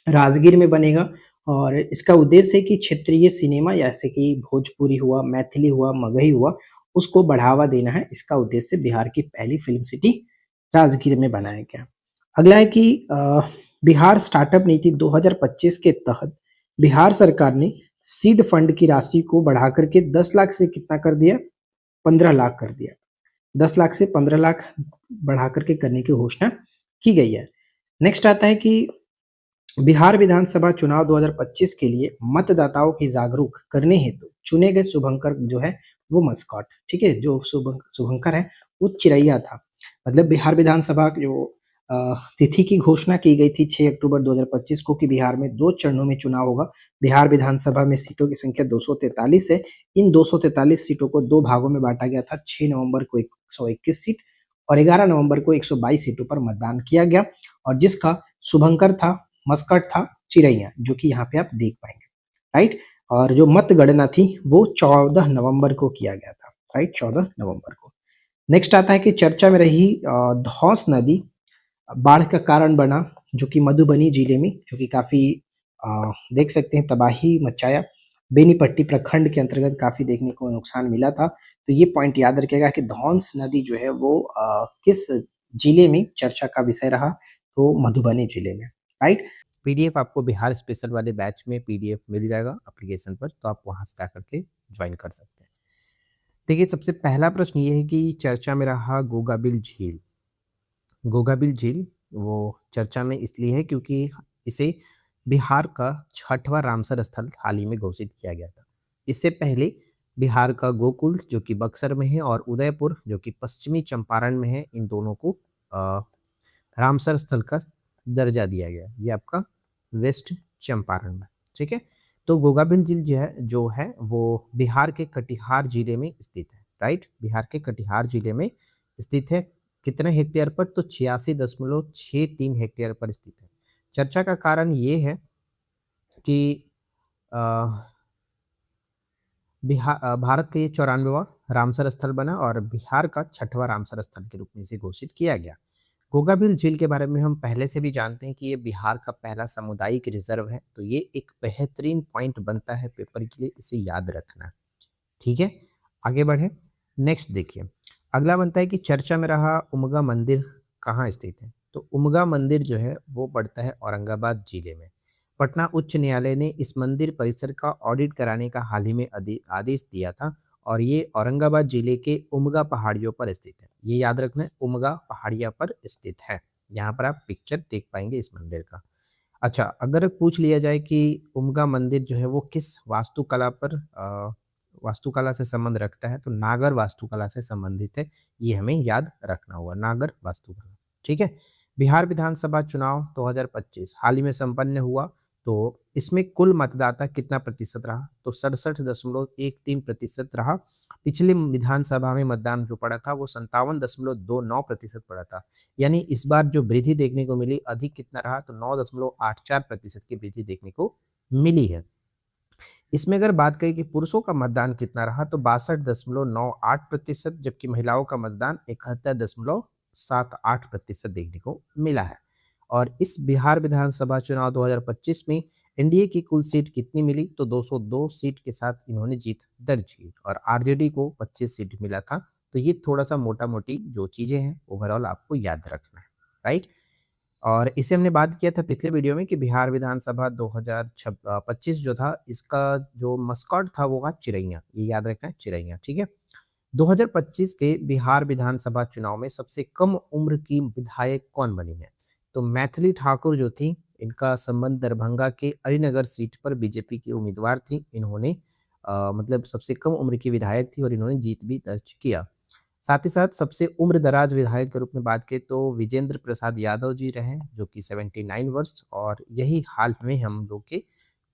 राजगीर में बनेगा और इसका उद्देश्य है कि क्षेत्रीय सिनेमा जैसे कि भोजपुरी हुआ, मैथिली हुआ, मगही हुआ, उसको बढ़ावा देना है। इसका उद्देश्य बिहार की पहली फिल्म सिटी राजगीर में बनाया गया। अगला है कि बिहार स्टार्टअप नीति 2025 के तहत बिहार सरकार ने सीड फंड की राशि को बढ़ाकर के 10 लाख से कितना कर दिया? 15 लाख कर दिया। 10 लाख से 15 लाख बढ़ा करके करने की घोषणा की गई है। नेक्स्ट आता है कि बिहार विधानसभा चुनाव 2025 के लिए मतदाताओं की जागरूक करने हेतु चुने गए शुभंकर जो है वो मस्कॉट, ठीक है, जो शुभंकर है वो चिरैया था। मतलब बिहार विधानसभा जो तिथि की घोषणा की गई थी 6 अक्टूबर 2025 को कि बिहार में 2 चरणों में चुनाव होगा। बिहार विधानसभा में सीटों की संख्या 243 है। इन 243 सीटों को 2 भागों में बांटा गया था। 6 नवंबर को 121 सीट और 11 नवंबर को 122 सीटों पर मतदान किया गया और जिसका शुभंकर था, मस्कट था, चिरैया, जो कि यहाँ पे आप देख पाएंगे, राइट। और जो मतगणना थी वो 14 नवंबर को किया गया था, राइट, 14 नवंबर को। नेक्स्ट आता है कि चर्चा में रही धौस नदी बाढ़ का कारण बना, जो कि मधुबनी जिले में, जो कि काफी देख सकते हैं तबाही मचाया। बेनीपट्टी प्रखंड के अंतर्गत काफी देखने को नुकसान मिला था। तो ये पॉइंट याद रखिएगा कि धौंस नदी जो है वो किस जिले में चर्चा का विषय रहा? तो मधुबनी जिले में, राइट। पीडीएफ आपको बिहार स्पेशल वाले बैच में पीडीएफ मिल जाएगा एप्लीकेशन पर, तो आप वहां से जाकर के ज्वाइन कर सकते हैं। देखिए, सबसे पहला प्रश्न ये है कि चर्चा में रहा गोगाबिल झील। गोगाबिल झील वो चर्चा में इसलिए है क्योंकि इसे बिहार का 6वां रामसर स्थल हाल ही में घोषित किया गया था। इससे पहले बिहार का गोकुल जो कि बक्सर में है और उदयपुर जो कि पश्चिमी चंपारण में है, इन दोनों को रामसर स्थल का दर्जा दिया गया। ये आपका वेस्ट चंपारण में, ठीक है। तो गोगाबिल झील जो है वो बिहार के कटिहार जिले में स्थित है, राइट। बिहार के कटिहार जिले में स्थित है। कितने हेक्टेयर पर? तो 86.63 हेक्टेयर पर स्थित है। चर्चा का कारण ये है कि भारत का ये 94वां रामसर स्थल बना और बिहार का 6वां रामसर स्थल के रूप में इसे घोषित किया गया। गोगाबिल झील के बारे में हम पहले से भी जानते हैं कि ये बिहार का पहला सामुदायिक रिजर्व है, तो ये एक बेहतरीन पॉइंट बनता है पेपर के लिए, इसे याद रखना। ठीक है, आगे बढ़े। नेक्स्ट देखिए, अगला बनता है कि चर्चा में रहा उमगा मंदिर कहाँ स्थित है। तो उमगा मंदिर जो है वो पड़ता है औरंगाबाद जिले में। पटना उच्च न्यायालय ने इस मंदिर परिसर का ऑडिट कराने का हाल ही में आदेश दिया था, और ये औरंगाबाद जिले के उमगा पहाड़ियों पर स्थित है। ये याद रखना है, उमगा पहाड़िया पर स्थित है। यहाँ पर आप पिक्चर देख पाएंगे इस मंदिर का। अच्छा, अगर पूछ लिया जाए कि उमगा मंदिर जो है वो किस वास्तुकला पर वास्तुकला से संबंध रखता है, तो नागर वास्तुकला से संबंधित है। ये हमें याद रखना होगा, नागर वास्तुकला। ठीक है। बिहार विधानसभा चुनाव 2025 हाल ही में संपन्न हुआ, तो इसमें कुल मतदाता कितना प्रतिशत रहा, तो 67.13% रहा। पिछले विधानसभा में मतदान जो पड़ा था वो 57.29% पड़ा था। यानी इस बार जो वृद्धि देखने को मिली, अधिक कितना रहा, तो 9.84% की वृद्धि देखने को मिली है। इसमें अगर बात करें कि पुरुषों का मतदान कितना रहा, तो 62.98%, जबकि महिलाओं का मतदान 71.78% देखने को मिला है। और इस बिहार विधानसभा चुनाव 2025 में एनडीए की कुल सीट कितनी मिली, तो 202 सीट के साथ इन्होंने जीत दर्ज की, और आरजेडी को 25 सीट मिला था। तो ये थोड़ा सा मोटा मोटी जो चीजें हैं ओवरऑल आपको याद रखना है, राइट। और इसे हमने बात किया था पिछले वीडियो में कि बिहार विधानसभा 2025 जो था, इसका जो मस्कॉट था वो था चिरैया। ये याद रखना है, चिरैया। ठीक है। 2025 के बिहार विधानसभा चुनाव में सबसे कम उम्र की विधायक कौन बनी है, तो मैथिली ठाकुर जो थी, इनका संबंध दरभंगा के अलीनगर सीट पर बीजेपी की उम्मीदवार थी। इन्होंने मतलब सबसे कम उम्र की विधायक थी और इन्होंने जीत भी दर्ज किया। साथ ही साथ सबसे उम्रदराज विधायक के रूप में बात करें तो विजेंद्र प्रसाद यादव जी रहे, जो कि 79 वर्ष, और यही हाल में हम लोग के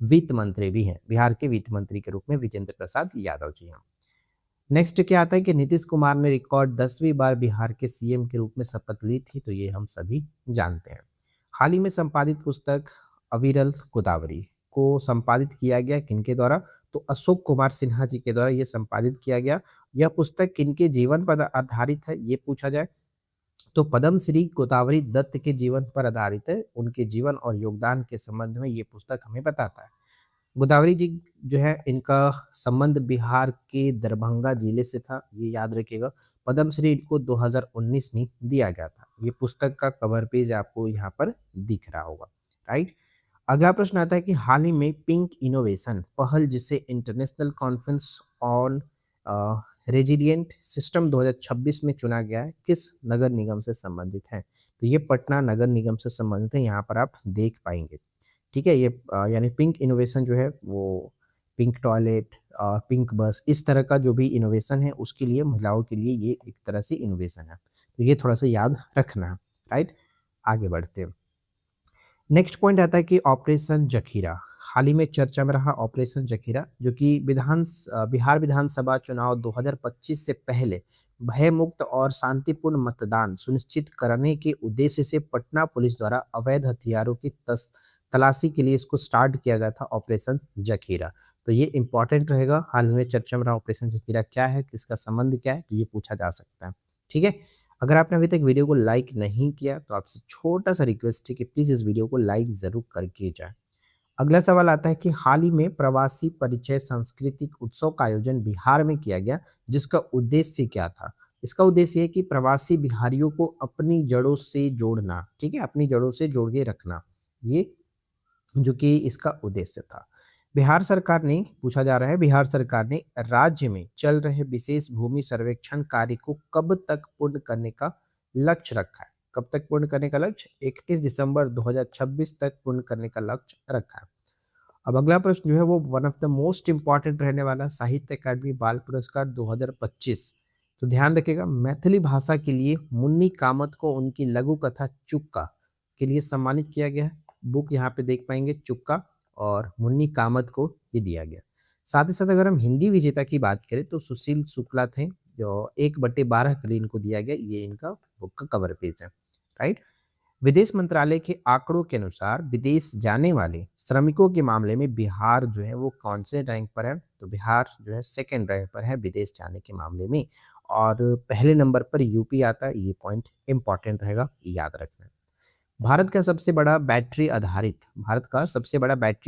वित्त मंत्री भी हैं। बिहार के वित्त मंत्री के रूप में विजेंद्र प्रसाद यादव जी हैं। नेक्स्ट क्या आता है कि नीतीश कुमार ने रिकॉर्ड 10वीं बार बिहार के सीएम के रूप में शपथ ली थी, तो ये हम सभी जानते हैं। हाल ही में संपादित पुस्तक अविरल गोदावरी को संपादित किया गया किनके द्वारा, तो अशोक कुमार सिन्हा जी के द्वारा ये संपादित किया गया। यह पुस्तक किनके जीवन पर आधारित है, ये पूछा जाए तो पद्मश्री गोदावरी दत्त के जीवन पर आधारित है। उनके जीवन और योगदान के संबंध में ये पुस्तक हमें बताता है। गोदावरी जी जो है, इनका संबंध बिहार के दरभंगा जिले से था, ये याद रखिएगा। पद्मश्री इनको 2019 में दिया गया था। ये पुस्तक का कवर पेज आपको यहाँ पर दिख रहा होगा, राइट। अगला प्रश्न आता है कि हाल ही में पिंक इनोवेशन पहल, जिसे international conference on resilient system 2026 में चुना गया है, किस नगर निगम से संबंधित है, तो ये पटना नगर निगम से संबंधित है। यहाँ पर आप देख पाएंगे। ठीक है। ये यानी पिंक इनोवेशन जो है वो पिंक टॉयलेट, पिंक बस, इस तरह का जो भी इनोवेशन है उसके लिए, महिलाओं के लिए ये एक तरह से इनोवेशन है। तो ये थोड़ा सा याद रखना है, राइट। आगे बढ़ते हैं। नेक्स्ट पॉइंट आता है कि ऑपरेशन जखीरा। हाल ही में चर्चा में रहा ऑपरेशन जखीरा, जो कि बिहार विधानसभा चुनाव 2025 से पहले भयमुक्त और शांतिपूर्ण मतदान सुनिश्चित करने के उद्देश्य से पटना पुलिस द्वारा अवैध हथियारों की तलाशी के लिए इसको स्टार्ट किया गया था, ऑपरेशन जखीरा। तो ये इंपॉर्टेंट रहेगा। हाल में चर्चा में रहा ऑपरेशन जखीरा क्या है, किसका संबंध क्या है, तो ये पूछा जा सकता है। ठीक है। अगर आपने अभी तक वीडियो को लाइक नहीं किया तो आपसे छोटा सा रिक्वेस्ट है कि प्लीज इस वीडियो को लाइक जरूर करके जाए। अगला सवाल आता है कि हाल ही में प्रवासी परिचय सांस्कृतिक उत्सव का आयोजन बिहार में किया गया, जिसका उद्देश्य क्या था। इसका उद्देश्य है कि प्रवासी बिहारियों को अपनी जड़ों से जोड़ना। ठीक है, अपनी जड़ों से जोड़ के रखना, ये जो कि इसका उद्देश्य था। बिहार सरकार ने, पूछा जा रहा है, बिहार सरकार ने राज्य में चल रहे विशेष भूमि सर्वेक्षण कार्य को कब तक पूर्ण करने का लक्ष्य रखा है। कब तक पूर्ण करने का लक्ष्य, 31 दिसंबर 2026 तक पूर्ण करने का लक्ष्य रखा है। अब अगला प्रश्न जो है वो one of the most important रहने वाला, साहित्य अकादमी बाल पुरस्कार 2025। तो ध्यान रखिएगा, मैथिली भाषा के लिए मुन्नी कामत को उनकी लघु कथा चुक्का के लिए सम्मानित किया गया है। बुक यहाँ पे देख पाएंगे, चुक्का, और मुन्नी कामत को ये दिया गया। साथ ही साथ अगर हम हिंदी विजेता की बात करें तो सुशील शुक्ला थे, जो 1/12 के लिए इनको दिया गया। ये इनका बुक का कवर पेज है, राइट। विदेश मंत्रालय के आंकड़ों के अनुसार विदेश जाने वाले श्रमिकों के मामले में बिहार जो है वो कौन से रैंक पर है, तो बिहार जो है सेकंड रैंक पर है विदेश जाने के मामले में। और पहले नंबर पर यूपी आता है, ये पॉइंट इंपॉर्टेंट रहेगा, याद रखना है। भारत का सबसे बड़ा बैटरी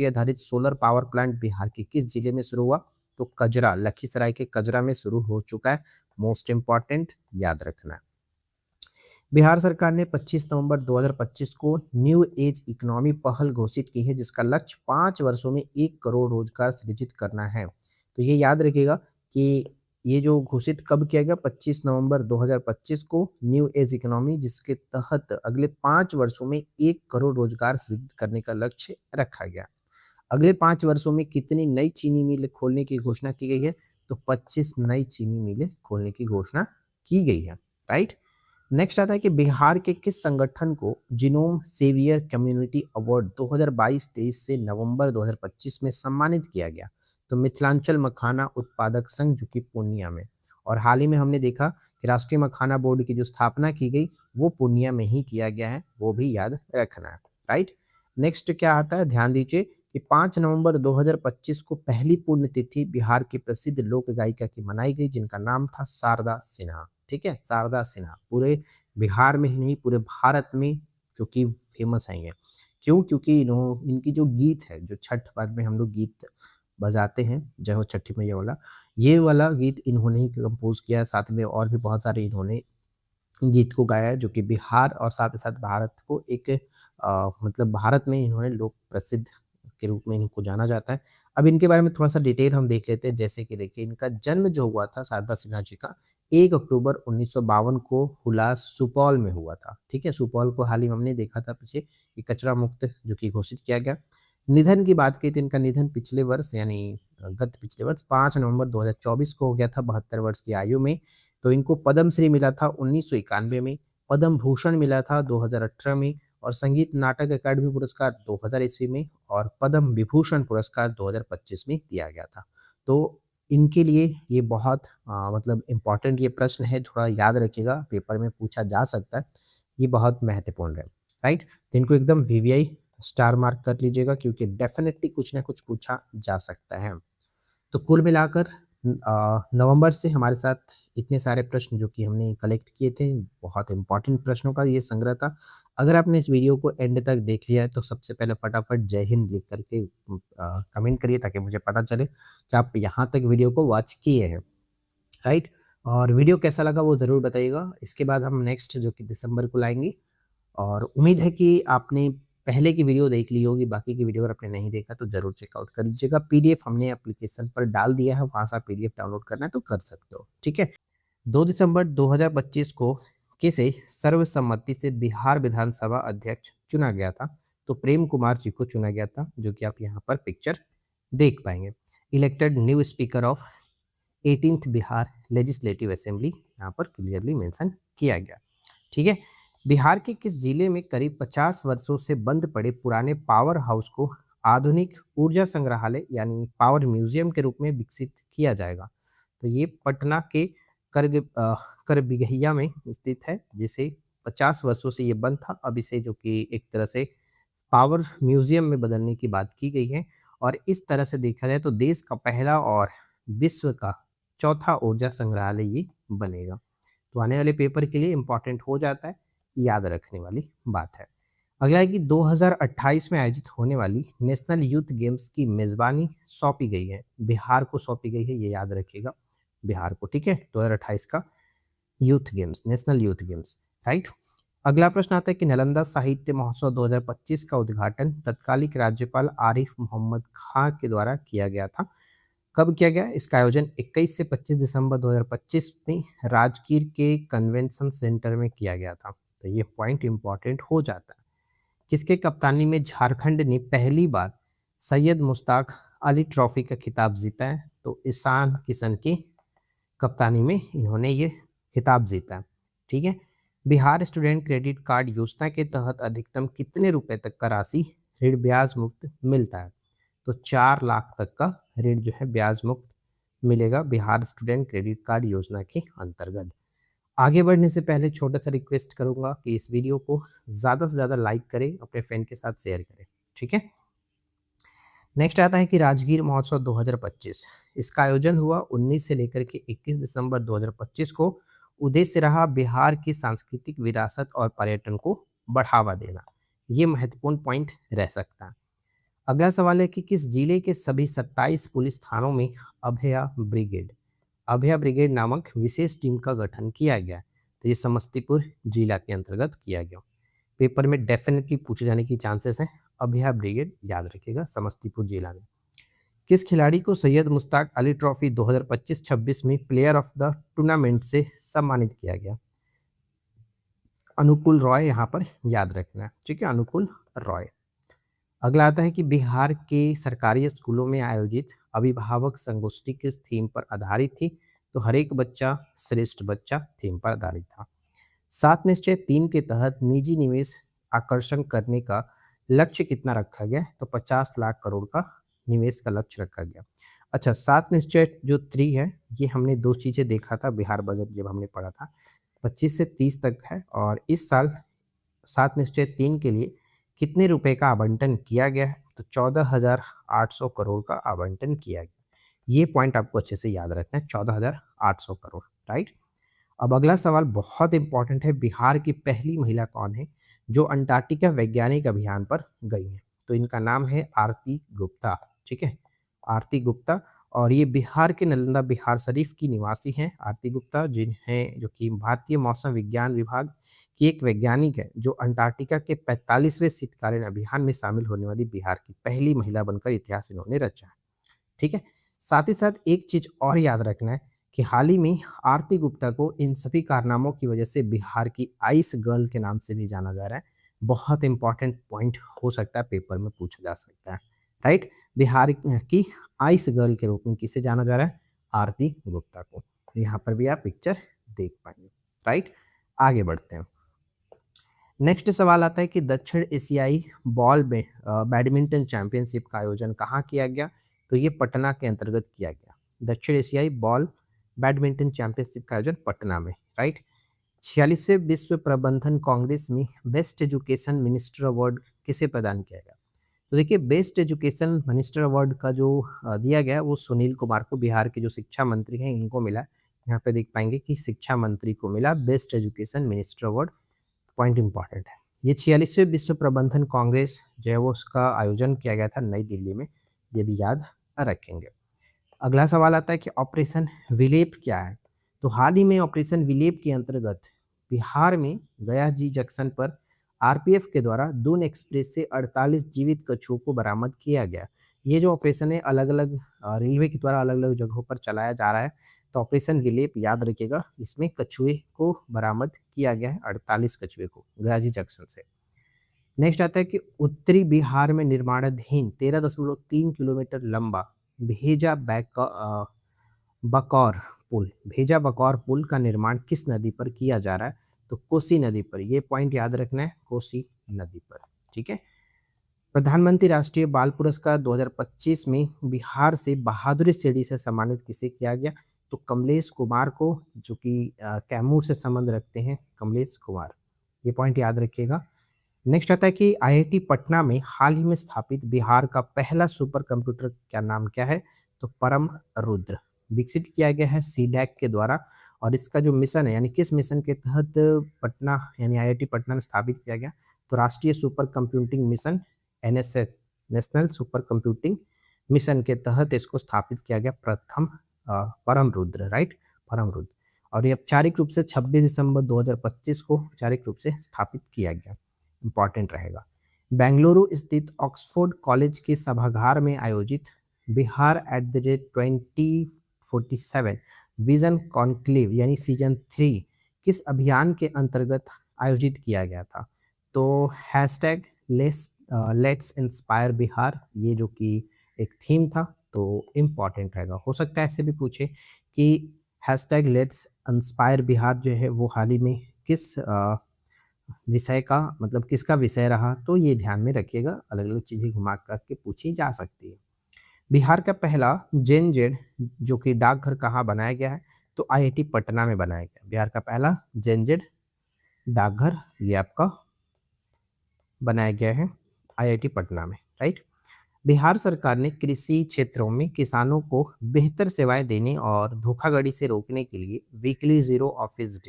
आधारित सोलर पावर प्लांट बिहार के किस जिले में शुरू हुआ? तो कजरा, लखीसराय के कजरा में शुरू हो चुका है, मोस्ट इंपॉर्टेंट, याद रखना है। बिहार सरकार ने 25 नवंबर 2025 को न्यू एज इकोनॉमी पहल घोषित की है, जिसका लक्ष्य 5 वर्षों में 1 करोड़ रोजगार सृजित करना है। तो ये याद रखिएगा कि ये जो घोषित कब किया गया, 25 नवंबर 2025 को, न्यू एज इकोनॉमी, जिसके तहत अगले 5 वर्षों में 1 करोड़ रोजगार सृजित करने का लक्ष्य रखा गया। अगले 5 वर्षों में कितनी नई चीनी मिल खोलने की घोषणा की गई है? तो 25 नई चीनी मिलें खोलने की घोषणा की गई है, राइट। नेक्स्ट आता है कि बिहार के किस संगठन को जिनोम सेवियर कम्युनिटी अवार्ड 2022-23 से नवंबर 2025 में सम्मानित किया गया? तो मिथिलांचल मखाना उत्पादक संघ, जो कि पूर्णिया में। और हाल ही में हमने देखा कि राष्ट्रीय मखाना बोर्ड की जो स्थापना की गई वो पूर्णिया में ही किया गया है, वो भी याद रखना है, राइट। नेक्स्ट क्या आता है, ध्यान दीजिए कि 5 नवंबर 2025 को पहली पुण्यतिथि बिहार की प्रसिद्ध लोक गायिका की मनाई गई, जिनका नाम था शारदा सिन्हा। ठीक है, शारदा सिन्हा पूरे बिहार में ही नहीं, पूरे भारत में जो कि फेमस हैं ये। क्यों? क्योंकि इनकी जो गीत है, जो छठ पर्व में हम लोग गीत बजाते हैं, जय हो छठी मैया वाला, ये वाला गीत इन्होंने ही कंपोज किया है। साथ में और भी बहुत सारे इन्होंने गीत को गाया है, जो कि बिहार और साथ ही साथ भारत को एक मतलब भारत में इन्होंने लोक प्रसिद्ध के रूप में इनको जाना जाता है। अब इनके बारे में थोड़ा-सा डिटेल हम देख लेते हैं। जैसे कि देखिए, इनका जन्म जो हुआ था शारदा सिन्हा जी का 1 अक्टूबर 1952 को हुलास, सुपौल में हुआ था। ठीक है, सुपौल को हाल ही में हमने देखा था पीछे कि कचरा मुक्त जो कि घोषित किया गया। निधन की बात की तो इनका निधन पिछले वर्ष यानी गत पिछले वर्ष 5 नवंबर 2024 को हो गया था, 72 वर्ष की आयु में। तो इनको पद्मश्री मिला था 1991 में, पद्म भूषण मिला था 2018 में, और संगीत नाटक अकादमी पुरस्कार 2000 ईस्वी में, और पद्म विभूषण पुरस्कार 2025 में दिया गया था। तो इनके लिए ये बहुत मतलब इम्पोर्टेंट ये प्रश्न है, थोड़ा याद रखिएगा, पेपर में पूछा जा सकता है, ये बहुत महत्वपूर्ण है, राइट। तो इनको एकदम वीवीआई स्टार मार्क कर लीजिएगा, क्योंकि डेफिनेटली कुछ ना कुछ पूछा जा सकता है। तो कुल मिलाकर नवंबर से हमारे साथ इतने सारे प्रश्न जो कि हमने कलेक्ट किए थे, बहुत इंपॉर्टेंट प्रश्नों का ये संग्रह था। अगर आपने इस वीडियो को एंड तक देख लिया है तो सबसे पहले फटाफट जय हिंद लिख करके कमेंट करिए, ताकि मुझे पता चले कि आप यहाँ तक वीडियो को वॉच किए हैं, राइट। और वीडियो कैसा लगा वो ज़रूर बताइएगा। इसके बाद हम नेक्स्ट जो कि दिसंबर को लाएंगे, और उम्मीद है कि आपने पहले की वीडियो देख ली होगी, बाकी की वीडियो अगर आपने नहीं देखा तो ज़रूर चेकआउट कर लीजिएगा। पीडीएफ हमने एप्लीकेशन पर डाल दिया है, वहाँ से आप पीडीएफ डाउनलोड करना है तो कर सकते हो, ठीक है। 2 दिसंबर 2025 को किसे सर्वसम्मति से बिहार विधानसभा अध्यक्ष चुना गया था? तो प्रेम कुमार जी को चुना गया था, जो कि आप यहाँ पर पिक्चर देख पाएंगे। Elected new speaker of 18th Bihar legislative assembly यहाँ पर क्लियरली मेंशन किया गया, ठीक है। बिहार के किस जिले में करीब 50 वर्षों से बंद पड़े पुराने पावर हाउस को आधुनिक ऊर्जा संग्रहालय यानी पावर म्यूजियम के रूप में विकसित किया जाएगा? तो ये पटना के करबिगहिया में स्थित है, जिसे 50 वर्षों से ये बंद था। अब इसे जो कि एक तरह से पावर म्यूजियम में बदलने की बात की गई है, और इस तरह से देखा जाए तो देश का पहला और विश्व का चौथा ऊर्जा संग्रहालय ये बनेगा। तो आने वाले पेपर के लिए इम्पोर्टेंट हो जाता है, याद रखने वाली बात है। अगला है कि 2028 में आयोजित होने वाली नेशनल यूथ गेम्स की मेजबानी सौंपी गई है, बिहार को सौंपी गई है, ये याद रखिएगा, बिहार को, ठीक है। 2028 का youth games, national youth games, right. अगला प्रश्न आता है कि नालंदा साहित्य महोत्सव 2025 का उद्घाटन तत्कालिक राज्यपाल आरिफ मोहम्मद खां के द्वारा किया गया था। कब किया गया? इसका आयोजन 21 से 25 दिसंबर 2025 में राजगीर के कन्वेंशन सेंटर में किया गया था। तो ये पॉइंट इंपॉर्टेंट हो जाता है। किसके कप्तानी में झारखंड ने पहली बार सैयद मुश्ताक अली ट्रॉफी का खिताब जीता है? तो ईशान किशन की कप्तानी में इन्होंने ये खिताब जीता है, ठीक है। बिहार स्टूडेंट क्रेडिट कार्ड योजना के तहत अधिकतम कितने रुपए तक का राशि ऋण ब्याज मुक्त मिलता है? तो 4 लाख तक का ऋण जो है ब्याज मुक्त मिलेगा बिहार स्टूडेंट क्रेडिट कार्ड योजना के अंतर्गत। आगे बढ़ने से पहले छोटा सा रिक्वेस्ट करूंगा कि इस वीडियो को ज़्यादा से ज़्यादा लाइक करें, अपने फ्रेंड के साथ शेयर करें, ठीक है। नेक्स्ट आता है कि राजगीर महोत्सव 2025। इसका आयोजन हुआ 19 से लेकर के 21 दिसंबर 2025 को। उद्देश्य रहा बिहार की सांस्कृतिक विरासत और पर्यटन को बढ़ावा देना। ये महत्वपूर्ण पॉइंट रह सकता है। अगला सवाल है कि किस जिले के सभी 27 पुलिस थानों में अभया ब्रिगेड नामक विशेष टीम का गठन किया गया है? तो ये समस्तीपुर जिला के अंतर्गत किया गया। पेपर में डेफिनेटली पूछे जाने की चांसेस हैं। अभया ब्रिगेड याद रखिएगा, समस्तीपुर जिला में। किस खिलाड़ी को सैयद मुश्ताक अली ट्रॉफी 2025-26 में प्लेयर ऑफ द टूर्नामेंट से सम्मानित किया गया? अनुकूल रॉय यहाँ पर याद रखना है, ठीक है, अनुकूल रॉय। अगला आता है कि बिहार के सरकारी स्कूलों में आयोजित अभिभावक संगोष्ठी किस थीम पर आधारित थी? तो हर एक बच्चा श्रेष्ठ बच्चा थीम पर आधारित था। 7 निश्चय 3 के तहत निजी निवेश आकर्षण करने का लक्ष्य कितना रखा गया? तो 50 लाख करोड़ का निवेश का लक्ष्य रखा गया। अच्छा, 7 निश्चय जो 3 है, ये हमने 2 चीज़ें देखा था बिहार बजट जब हमने पढ़ा था, 25 से 30 तक है। और इस साल 7 निश्चय 3 के लिए कितने रुपए का आवंटन किया गया है? तो 14,800 करोड़ का आवंटन किया गया। ये पॉइंट आपको अच्छे से याद रखना है, 14,800 करोड़, राइट। अब अगला सवाल बहुत इंपॉर्टेंट है। बिहार की पहली महिला कौन है जो अंटार्कटिका वैज्ञानिक अभियान पर गई है? तो इनका नाम है आरती गुप्ता, ठीक है, आरती गुप्ता। और ये बिहार के नालंदा बिहार शरीफ की निवासी हैं आरती गुप्ता, जिन्हें जो कि भारतीय मौसम विज्ञान विभाग की एक वैज्ञानिक है, जो अंटार्कटिका के 45वें शीतकालीन अभियान में शामिल होने वाली बिहार की पहली महिला बनकर इतिहास इन्होंने रचा है, ठीक है। साथ ही साथ एक चीज और याद रखना है कि हाल ही में आरती गुप्ता को इन सभी कारनामों की वजह से बिहार की आइस गर्ल के नाम से भी जाना जा रहा है। बहुत इंपॉर्टेंट पॉइंट हो सकता है, पेपर में पूछा जा सकता है, राइट। बिहार की आइस गर्ल के रूप में किसे जाना जा रहा है? आरती गुप्ता को। यहाँ पर भी आप पिक्चर देख पाएंगे, राइट। आगे बढ़ते हैं। नेक्स्ट सवाल आता है कि दक्षिण एशियाई बॉल में बैडमिंटन चैंपियनशिप का आयोजन कहाँ किया गया? तो ये पटना के अंतर्गत किया गया। दक्षिण एशियाई बॉल बैडमिंटन चैंपियनशिप का आयोजन पटना में, राइट। 46वें विश्व प्रबंधन कांग्रेस में बेस्ट एजुकेशन मिनिस्टर अवार्ड किसे प्रदान किया गया? तो देखिए, बेस्ट एजुकेशन मिनिस्टर अवार्ड का जो दिया गया है वो सुनील कुमार को, बिहार के जो शिक्षा मंत्री हैं, इनको मिला। यहाँ पे देख पाएंगे कि शिक्षा मंत्री को मिला best education minister award. Point important है। ये 46वें विश्व प्रबंधन कांग्रेस जो है वो उसका आयोजन किया गया था नई दिल्ली में, ये भी याद रखेंगे। अगला सवाल आता है कि ऑपरेशन विलेप क्या है? तो हाल ही में ऑपरेशन विलेप के अंतर्गत बिहार में गया जी जंक्शन पर आरपीएफ के द्वारा दून एक्सप्रेस से 48 जीवित कछुओं को बरामद किया गया। ये जो ऑपरेशन है अलग अलग रेलवे के द्वारा अलग अलग जगहों पर चलाया जा रहा है। तो ऑपरेशन विलेप याद रखिएगा, इसमें कछुए को बरामद किया गया है, 48 कछुए को गया जी जंक्शन से। नेक्स्ट आता है कि उत्तरी बिहार में निर्माणाधीन 13.3 किलोमीटर लंबा भेजा बकौर भेजा बकौर पुल का निर्माण किस नदी पर किया जा रहा है? तो कोसी नदी पर। ये पॉइंट याद रखना है, कोसी नदी पर, ठीक है। प्रधानमंत्री राष्ट्रीय बाल पुरस्कार 2025 में बिहार से बहादुरी श्रेणी से सम्मानित किसे किया गया? तो कमलेश कुमार को, जो कि कैमूर से संबंध रखते हैं, कमलेश कुमार। ये पॉइंट याद रखिएगा। नेक्स्ट आता है कि आईआईटी पटना में हाल ही में स्थापित बिहार का पहला सुपर कंप्यूटर क्या नाम क्या है? तो परम रुद्र। विकसित किया गया है सीडैक के द्वारा। और इसका जो मिशन है, यानी किस मिशन के तहत पटना यानी आईआईटी पटना में स्थापित किया गया? तो राष्ट्रीय super computing mission, NSA, national super computing mission के तहत इसको स्थापित किया गया प्रथम परम रुद्र, राइट, परम रुद्र। और ये औपचारिक रूप से 26 दिसंबर 2025 को औपचारिक रूप से स्थापित किया गया। इंपॉर्टेंट रहेगा। बेंगलुरु स्थित ऑक्सफोर्ड कॉलेज के सभागार में आयोजित बिहार @2047 विजन कॉन्क्लेव यानी सीजन 3 किस अभियान के अंतर्गत आयोजित किया गया था? तो हैशटैग लेट्स इंस्पायर बिहार, ये जो कि एक थीम था, तो इम्पॉर्टेंट रहेगा। हो सकता है ऐसे भी पूछे कि हैशटैग लेट्स इंस्पायर बिहार जो है वो हाल ही में किस विषय का, मतलब किसका विषय रहा? तो ये ध्यान में रखिएगा, अलग अलग चीज़ें घुमा करके पूछी जा सकती है। बिहार का पहला जेन जेड जो कि डाकघर कहाँ बनाया गया है? तो आईआईटी पटना में बनाया गया। बिहार का पहला जेन जेड डाकघर ये आपका बनाया गया है आईआईटी पटना में, राइट। बिहार सरकार ने कृषि क्षेत्रों में किसानों को बेहतर सेवाएं देने और धोखाधड़ी से रोकने के लिए वीकली जीरो ऑफिस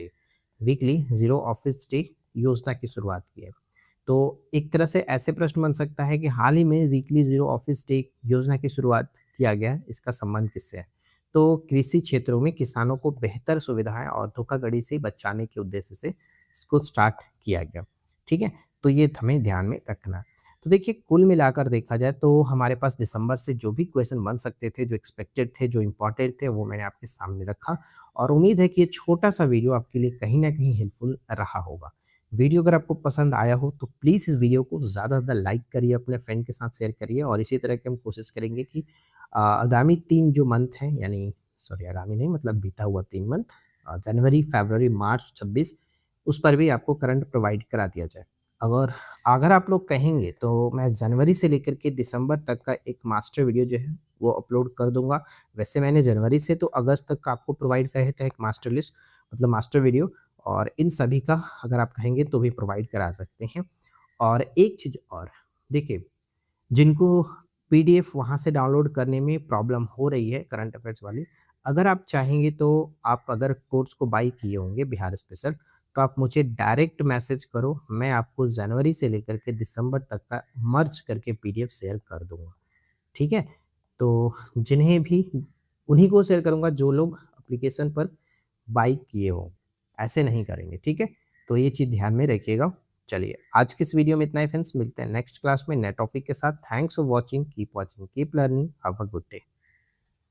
डे योजना की शुरुआत की है। तो एक तरह से ऐसे प्रश्न बन सकता है कि हाल ही में वीकली जीरो ऑफिस डे योजना की शुरुआत किया गया है, इसका संबंध किससे है? तो कृषि क्षेत्रों में किसानों को बेहतर सुविधाएं और धोखाधड़ी से बचाने के उद्देश्य से इसको स्टार्ट किया गया। ठीक है, तो ये हमें ध्यान में रखना है। तो देखिए, कुल मिलाकर देखा जाए तो हमारे पास दिसंबर से जो भी क्वेश्चन बन सकते थे, जो एक्सपेक्टेड थे, जो इम्पोर्टेंट थे, वो मैंने आपके सामने रखा और उम्मीद है कि ये छोटा सा वीडियो आपके लिए कहीं ना कहीं हेल्पफुल रहा होगा। वीडियो अगर आपको पसंद आया हो तो प्लीज़ इस वीडियो को ज़्यादा से ज़्यादा लाइक करिए, अपने फ्रेंड के साथ शेयर करिए और इसी तरह की हम कोशिश करेंगे कि आगामी 3 जो मंथ हैं, यानी सॉरी आगामी नहीं मतलब बीता हुआ 3 मंथ, जनवरी, फरवरी, मार्च 26, उस पर भी आपको करंट प्रोवाइड करा दिया जाए। अगर अगर आप लोग कहेंगे तो मैं जनवरी से लेकर के दिसंबर तक का एक मास्टर वीडियो जो है वो अपलोड कर दूँगा। वैसे मैंने जनवरी से तो अगस्त तक का आपको प्रोवाइड करे थे एक मास्टर लिस्ट, मतलब मास्टर वीडियो, और इन सभी का अगर आप कहेंगे तो भी प्रोवाइड करा सकते हैं। और एक चीज़ और, देखिए, जिनको पीडीएफ वहाँ से डाउनलोड करने में प्रॉब्लम हो रही है करंट अफेयर्स वाली, अगर आप चाहेंगे तो आप अगर कोर्स को बाय किए होंगे बिहार स्पेशल, तो आप मुझे डायरेक्ट मैसेज करो, मैं आपको जनवरी से लेकर के दिसंबर तक का मर्ज करके पीडीएफ शेयर कर दूँगा। ठीक है? तो जिन्हें भी उन्हीं को शेयर करूँगा जो लोग एप्लीकेशन पर बाय किए हों, ऐसे नहीं करेंगे, ठीक है? तो ये चीज़ ध्यान में रखिएगा। चलिए, आज की इस वीडियो में इतना ही फ्रेंड्स, मिलते हैं नेक्स्ट क्लास में नए टॉपिक के साथ। Thanks for watching, keep learning, have a good day.